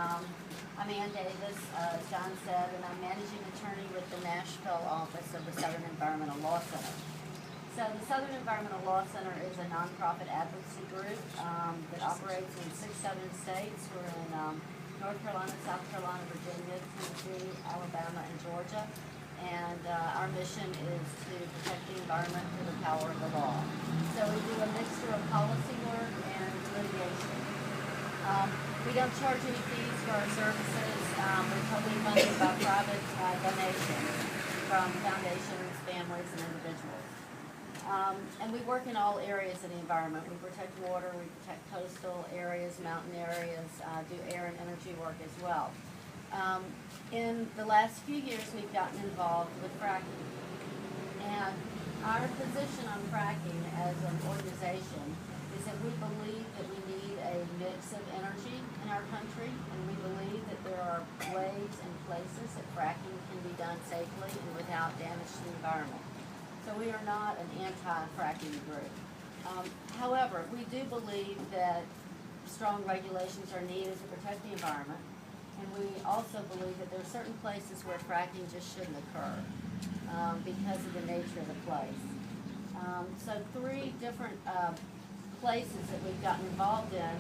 I'm Ann Davis, as John said, and I'm managing attorney with the Nashville office of the Southern Environmental Law Center. So the Southern Environmental Law Center is a nonprofit advocacy group that operates in 6 southern states. We're in North Carolina, South Carolina, Virginia, Tennessee, Alabama, and Georgia. And our mission is to protect the environment through the power of the law. So we do a mixture of policy work and litigation. We don't charge any fees for our services. We're totally funded by private donations from foundations, families, and individuals. And we work in all areas of the environment. We protect water, we protect coastal areas, mountain areas, do air and energy work as well. In the last few years, we've gotten involved with fracking. And our position on fracking as an organization is that we believe that we need a mix of energy in our country, and we believe that there are ways and places that fracking can be done safely and without damage to the environment. So we are not an anti-fracking group. However, we do believe that strong regulations are needed to protect the environment, and we also believe that there are certain places where fracking just shouldn't occur because of the nature of the place. So 3 different places that we've gotten involved in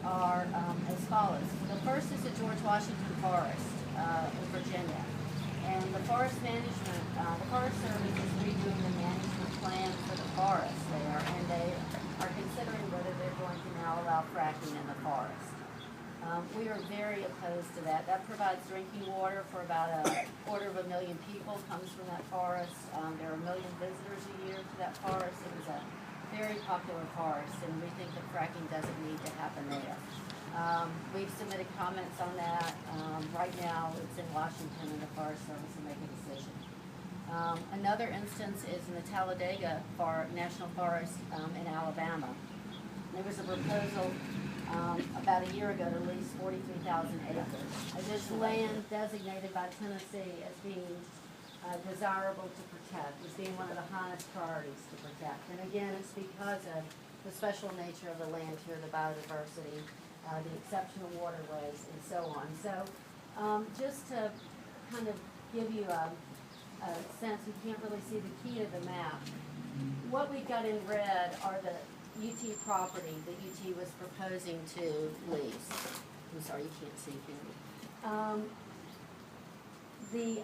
are as follows. The first is the George Washington Forest in Virginia. And the Forest Management, the Forest Service is redoing the management plan for the forest there, and they are considering whether they're going to now allow fracking in the forest. We are very opposed to that. That provides drinking water for about 250,000 people, comes from that forest. There are 1 million visitors a year to that forest. It is a very popular forest, and we think that fracking doesn't need to happen there. We've submitted comments on that. Right now, it's in Washington, and the Forest Service will make a decision. Another instance is in the Talladega National Forest in Alabama. There was a proposal about a year ago to lease 43,000 acres. This land designated by Tennessee as being desirable to protect, as being one of the highest priorities to protect. And again, it's because of the special nature of the land here, the biodiversity, the exceptional waterways, and so on. So just to kind of give you a sense, you can't really see the key of the map. What we've got in red are the UT property that UT was proposing to lease. I'm sorry, you can't see here. The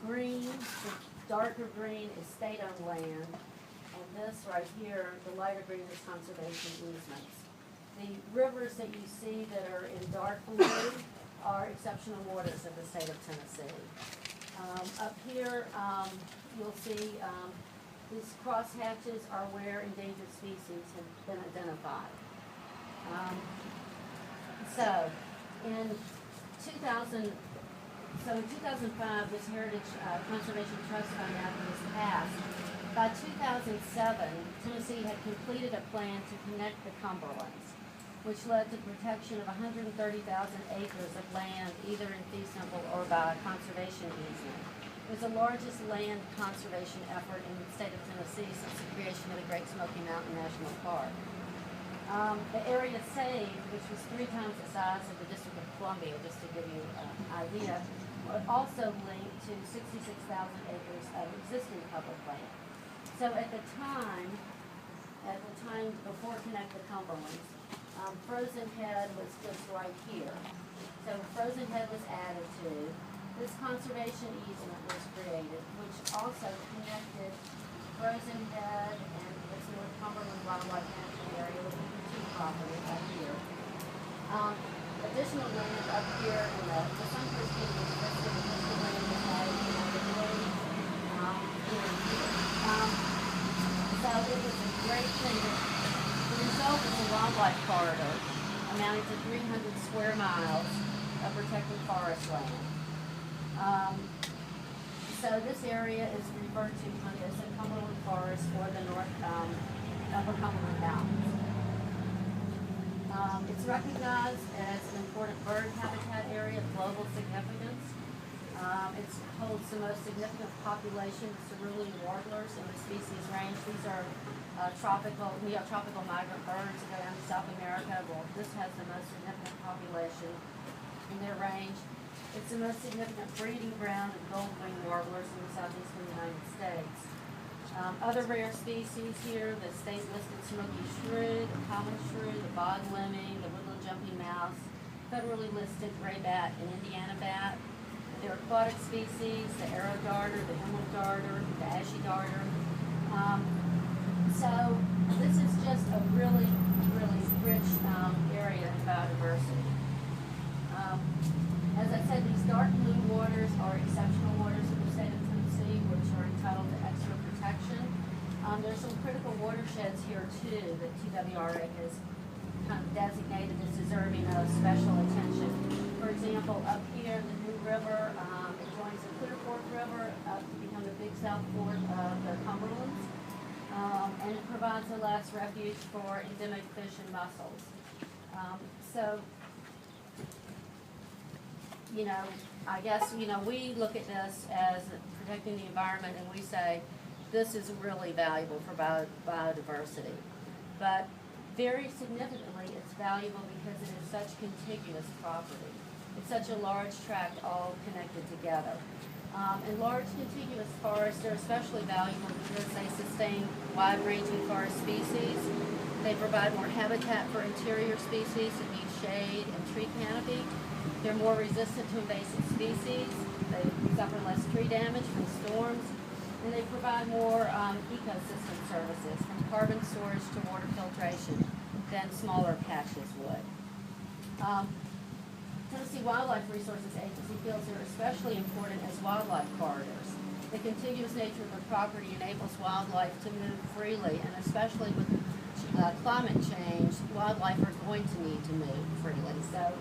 green, the darker green is state-owned land, and this right here, the lighter green is conservation easements. The rivers that you see that are in dark blue are exceptional waters of the state of Tennessee. Up here, you'll see these crosshatches are where endangered species have been identified. So in 2005, this Heritage Conservation Trust Fund Act was passed. By 2007, Tennessee had completed a plan to connect the Cumberlands, which led to protection of 130,000 acres of land, either in fee simple or by conservation easement. It was the largest land conservation effort in the state of Tennessee since the creation of the Great Smoky Mountain National Park. The area saved, which was 3 times the size of the District of Columbia, just to give you an idea, also linked to 66,000 acres of existing public land. So at the time before Connect the Cumberlands, Frozen Head was just right here. So Frozen Head was added to. This conservation easement was created, which also connected Frozen Head and this North Cumberland Wildlife Management Area with the property up here. Additional land up here in the Suncoast being listed, additional land is added in the blue in here. So it was a great thing. The result is a wildlife corridor amounting to 300 square miles of protected forest land. So this area is referred to as the Cumberland Forest or the Upper Cumberland Mountains. It's recognized as an important bird habitat area of global significance. It holds the most significant population of cerulean warblers in the species range. These are neotropical migrant birds that go down to South America. Well, this has the most significant population in their range. It's the most significant breeding ground of gold-winged warblers in the southeastern United States. Other rare species here, the state-listed smoky shrew, the common shrew, the bog lemming, the woodland jumping mouse, federally listed gray bat and Indiana bat. There are aquatic species, the arrow darter, the emerald darter, the ashy darter. So this is just a really, really rich area in biodiversity. As I said, these dark blue waters are exceptional waters in the state of Tennessee, which are entitled to extra protection. There's some critical watersheds here too that TWRA has kind of designated as deserving of special attention. For example, up here, the New River, it joins the Clear Fork River up to become the Big South Fork of the Cumberlands, and it provides a last refuge for endemic fish and mussels. So, you know, I guess, you know, we look at this as protecting the environment and we say this is really valuable for biodiversity. But very significantly, it's valuable because it is such contiguous property. It's such a large tract all connected together. And large contiguous forests are especially valuable because they sustain wide-ranging forest species. They provide more habitat for interior species that need shade and tree canopy. They're more resistant to invasive species. They suffer less tree damage from storms. And they provide more ecosystem services, from carbon storage to water filtration, than smaller patches would. Tennessee Wildlife Resources Agency feels they're especially important as wildlife corridors. The contiguous nature of the property enables wildlife to move freely, and especially with climate change, wildlife are going to need to move freely. So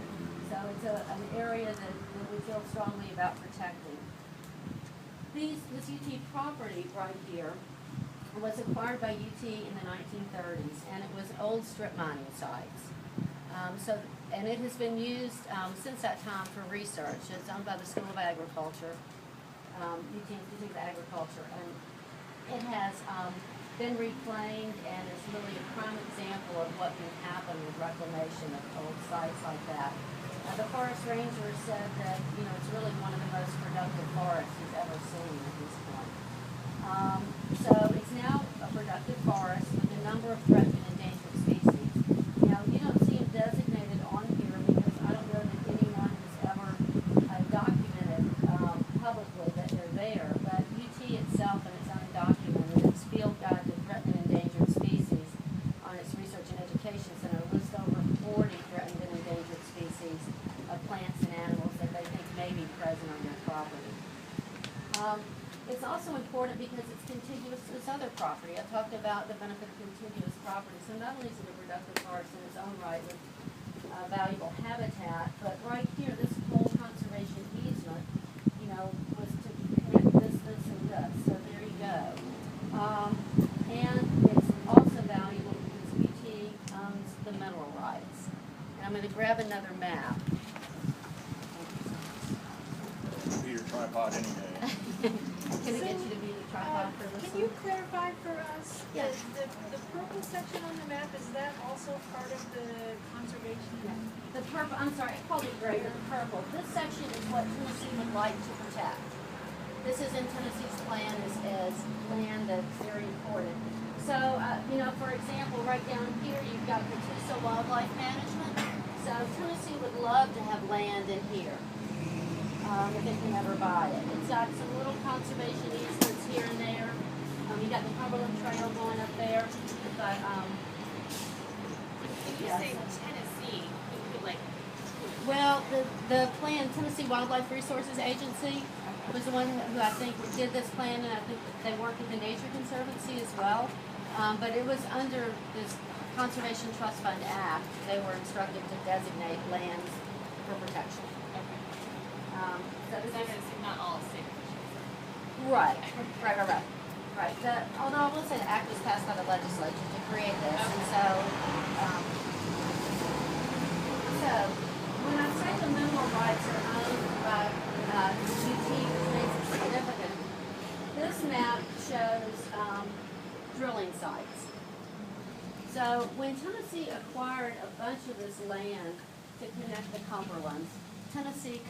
it's an area that we feel strongly about protecting. This UT property right here was acquired by UT in the 1930s, and it was old strip mining sites. And it has been used since that time for research. It's owned by the School of Agriculture, UT Institute of Agriculture, and it has been reclaimed and is really a prime example of what can happen with reclamation of old sites like that. The forest ranger said that, you know, it's really one of the most productive forests he's ever seen at this point. So it's now a productive forest with a number of threatened and endangered species. Now, you don't see them designated on here because I don't know that anyone has ever documented publicly that they're there, but UT itself and its own documented its field guide to threatened and endangered species on its research and education center lists over 40 threatened and endangered species of plants and animals that they think may be present on their property. It's also important because it's contiguous to this other property. I talked about the benefit of contiguous property. So not only is it a productive forest in its own right with valuable habitat, but right here, this whole conservation easement, you know, was to connect this, and this. So there you go. And it's also valuable because UT owns the mineral rights. And I'm going to grab another map. Be your tripod any day. Can I get you to be the tripod for this Can you clarify for us, Yeah. the purple section on the map, is that also part of the conservation? Yeah. The purple, I'm sorry, I called it gray, but the purple. This section is what Tennessee would like to protect. This is in Tennessee's plan as land that's very important. So, you know, for example, right down here, you've got Catoosa Wildlife Management. So Tennessee would love to have land in here. If it can ever buy it. It's got some little conservation easements here and there. You got the Cumberland Trail going up there, but When you say Tennessee, who like? well, the plan, Tennessee Wildlife Resources Agency was the one who I think did this plan, and I think they worked with the Nature Conservancy as well. But it was under this Conservation Trust Fund Act. They were instructed to designate lands for protection. So this is not all state officials. Right. Although I will say the act was passed by the legislature to create this, and so when I say the mineral rights are owned by UT, which makes it significant, this map shows drilling sites. So when Tennessee acquired a bunch of this land to connect the Cumberlands, Tennessee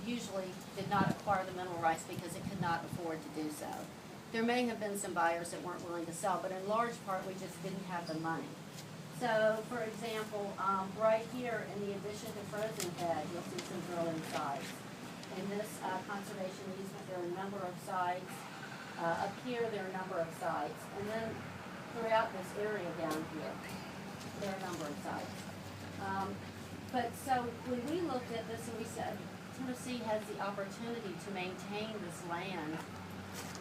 usually did not acquire the mineral rights because it could not afford to do so. There may have been some buyers that weren't willing to sell, but in large part, we just didn't have the money. So, for example, right here in the addition to Frozen Head, you'll see some drilling sites. In this conservation easement, there are a number of sites. Up here, there are a number of sites. And then throughout this area down here, there are a number of sites. But so when we looked at this and we said, Tennessee has the opportunity to maintain this land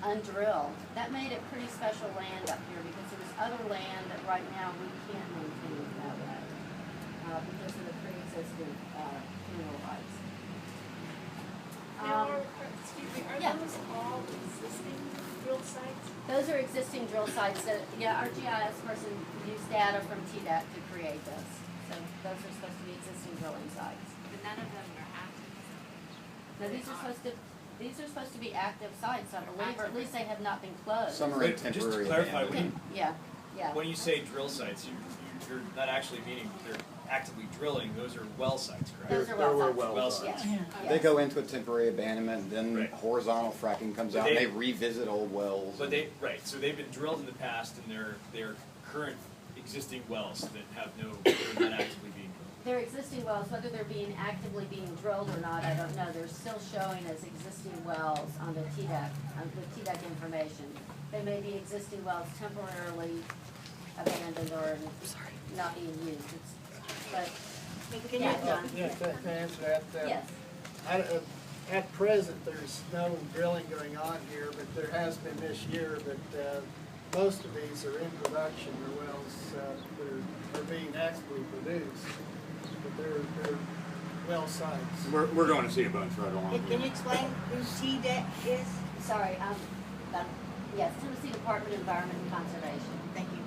undrilled, that made it pretty special land up here because there's other land that right now we can't maintain it that way because of the pre-existing mineral rights. Now, excuse me, are yeah. those all existing drill sites? Those are existing drill sites that, yeah, our GIS person used data from TDEC to create this. So those are supposed to be existing drilling sites. But none of them are active. No, these are supposed to be active sites, I believe, or at least they have not been closed. Some are Wait, just to temporary clarify, abandonment. Yeah, yeah. When you say drill sites, you're not actually meaning they're actively drilling, those are well sites, correct? Those are There were well well sites. sites. Yes. They go into a temporary abandonment, then Right. horizontal fracking comes But out, and they- they revisit old wells. But so they've been drilled in the past and they're current existing wells that have they're not actively being drilled. They're existing wells, whether they're actively being drilled or not, I don't know. They're still showing as existing wells on the TDEC, information. They may be existing wells temporarily abandoned or not being used. But, Can yeah, John. Yeah, to answer that, Yes. at present, there's no drilling going on here, but there has been this year, but most of these are in production, or wells that are being actively produced, but they're well sites. We're going to see a bunch right along. Can you explain who TDEC is? Sorry, yes, Tennessee Department of Environment and Conservation. Thank you.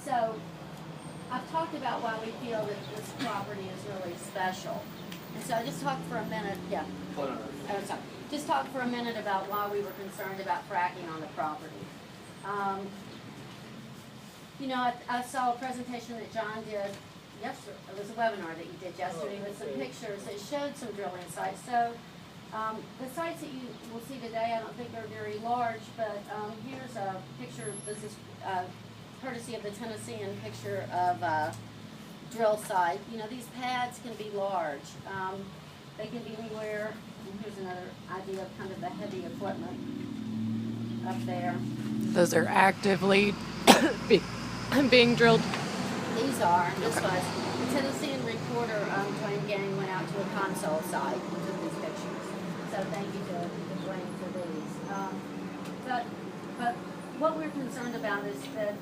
So, I've talked about why we feel that this property is really special. And so I just talked for a minute, yeah. Hold on. Oh, sorry. Just talk for a minute about why we were concerned about fracking on the property. You know, I saw a presentation that John did yesterday. It was a webinar that you did yesterday with some pictures that showed some drilling sites. So the sites that you will see today, I don't think are very large, but here's a picture. This is courtesy of the Tennessean picture of a drill site. You know, these pads can be large. They can be anywhere. And here's another idea of kind of the heavy equipment up there. Those are actively being drilled. These are. This was the Tennessean reporter Dwayne Gang went out to a console site and took these pictures. So thank you to Dwayne for these. But what we're concerned about is that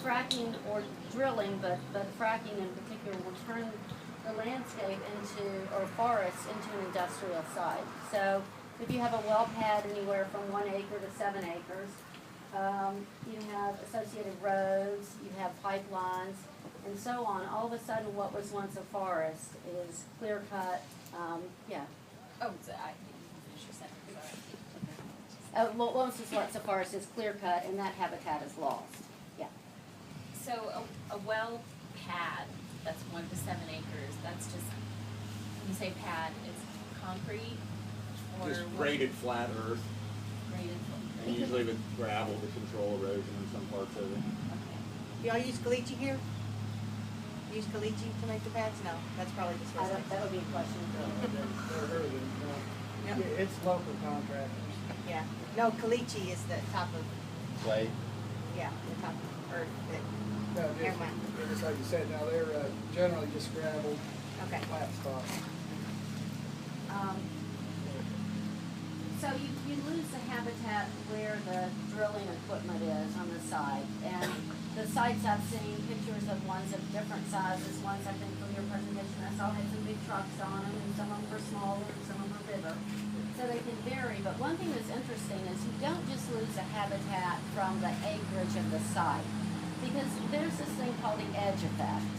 fracking or drilling, but fracking in particular, will turn the landscape or forests into an industrial site. So if you have a well pad anywhere from 1 acre to 7 acres, you have associated roads, you have pipelines, and so on. All of a sudden, what was once a forest is clear cut. Yeah. Oh, so I think you can finish your sentence, sorry. What once was once a forest is clear cut, and that habitat is lost. Yeah. So a well pad, that's 1 to 7 acres, that's just, when you say pad, it's concrete or Just what? graded flat earth, Graded. and usually with gravel to control erosion in some parts of it. Okay. Y'all use caliche here? Use caliche to make the pads? No, that's probably just That would be a question for Never heard of it, no. Yep. Yeah, it's local contractors. Yeah. No, caliche is the top of, Clay. yeah, the top of earth. No, Never mind. just like you said, now they're generally just gravel, Okay. flat spots. So you lose the habitat where the drilling equipment is on the site. And the sites I've seen, pictures of ones of different sizes, ones I think from your presentation I saw had some big trucks on them, and some of them were smaller and some of them were bigger. So they can vary, but one thing that's interesting is you don't just lose the habitat from the acreage of the site, because there's this thing called the edge effect.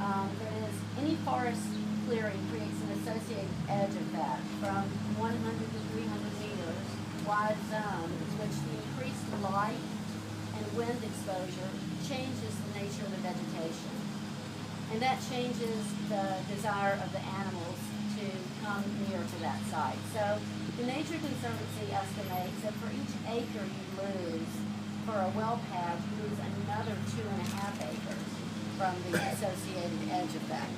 That is, any forest clearing creates an associated edge effect from 100 to 300 meters wide zone, in which the increased light and wind exposure changes the nature of the vegetation. And that changes the desire of the animals to come near to that site. So the Nature Conservancy estimates that for each acre you lose for a well pad, you lose another 2.5 acres from the associated edge effect.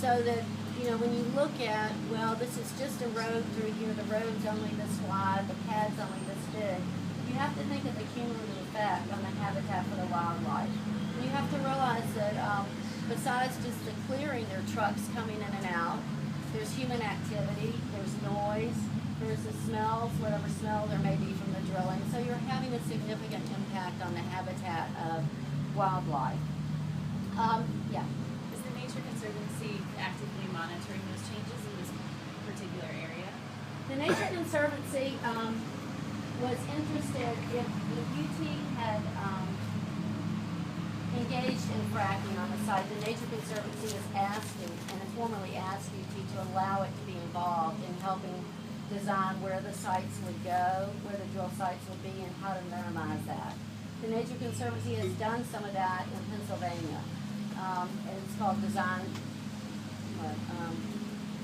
So that, you know, when you look at, well, this is just a road through here, the road's only this wide, the pad's only this big, you have to think of the cumulative effect on the habitat for the wildlife. And you have to realize that besides just the clearing, there are trucks coming in and out, there's human activity, there's noise, there's the smells, whatever smell there may be from the drilling. So you're having a significant impact on the habitat of wildlife. Yeah. Is the Nature Conservancy actively monitoring those changes in this particular area? The Nature Conservancy was interested if UT had engaged in fracking on the site. The Nature Conservancy has asked you, and has formally asked UT to allow it to be involved in helping design where the sites would go, where the drill sites would be, and how to minimize that. The Nature Conservancy has done some of that in Pennsylvania. And it's called design,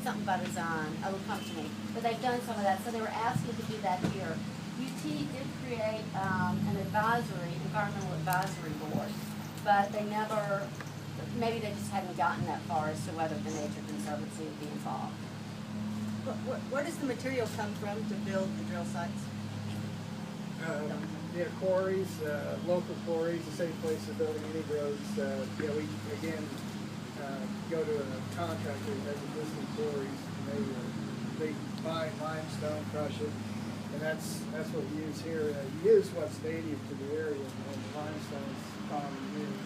something by design, it'll come to me. But they've done some of that, so they were asking to do that here. UT did create an environmental advisory board, but they never, maybe they just hadn't gotten that far as to whether the Nature Conservancy would be involved. Where does the material come from to build the drill sites? Yeah, quarries, local quarries, the same place as building any roads. Yeah, we, again, go to a contractor who has existing quarries, and they find limestone, crush it, and that's what we use here. You use what's native to the area, and limestone is commonly used.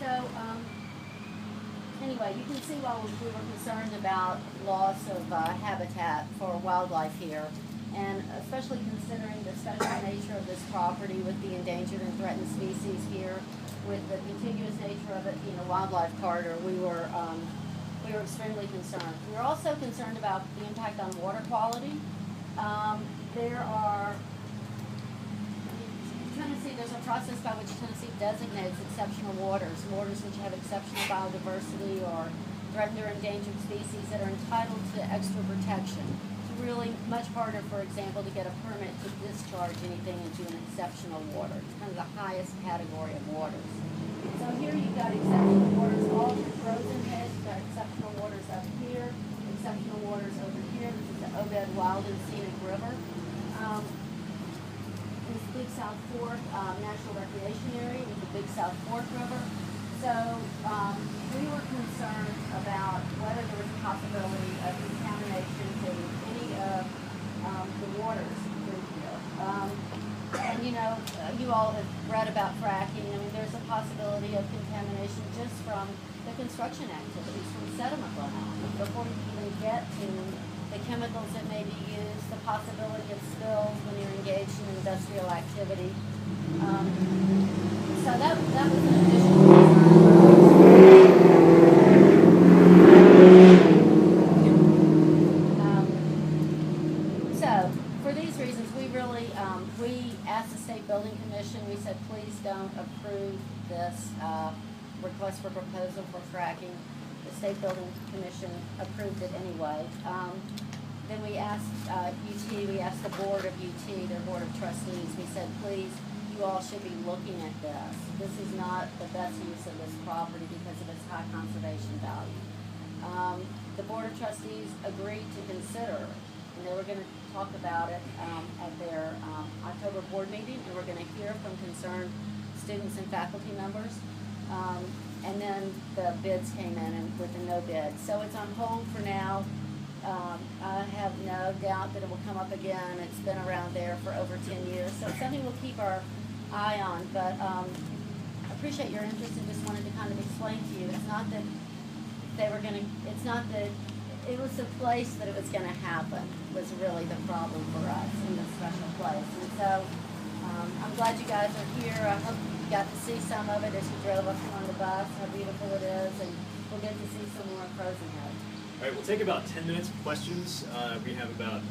So, anyway, you can see why we were concerned about loss of habitat for wildlife here, and especially considering the special nature of this property with the endangered and threatened species here, with the contiguous nature of it being a wildlife corridor, we were extremely concerned. We were also concerned about the impact on water quality. There are Tennessee, there's a process by which Tennessee designates exceptional waters which have exceptional biodiversity or threatened or endangered species that are entitled to extra protection. It's really much harder, for example, to get a permit to discharge anything into an exceptional water. It's kind of the highest category of waters. So here you've got exceptional waters all through frozen beds. You've got exceptional waters up here, exceptional waters over here. This is the Obed Wild and Scenic River. This Big South Fork National Recreation Area with the Big South Fork River. So we were concerned about whether there was a possibility of contamination to any of the waters through here. And you know, you all have read about fracking. I mean, there's a possibility of contamination just from the construction activities, from sediment runoff, before you even get to the chemicals that may be used, the possibility of spills when you're engaged in industrial activity. So that was an additional concern. So for these reasons, we asked the State Building Commission, we said, please don't approve this request for proposal for fracking. The State Building Commission approved it anyway. Then we asked UT, we asked the board of UT, their board of trustees, we said, please, you all should be looking at this. This is not the best use of this property because of its high conservation value. The board of trustees agreed to consider, and they were going to talk about it at their October board meeting, and we're going to hear from concerned students and faculty members. And then the bids came in and with a no bid. So it's on hold for now. I have no doubt that it will come up again. It's been around there for over 10 years. So it's something we'll keep our eye on. But I appreciate your interest and just wanted to kind of explain to you. It's not that they were going to, it's not that, it was the place that it was going to happen was really the problem for us in this special place. And so I'm glad you guys are here. I hope you got to see some of it as you drove up on the bus, how beautiful it is, and we'll get to see some more Frozen Head. All right, we'll take about 10 minutes of questions. We have about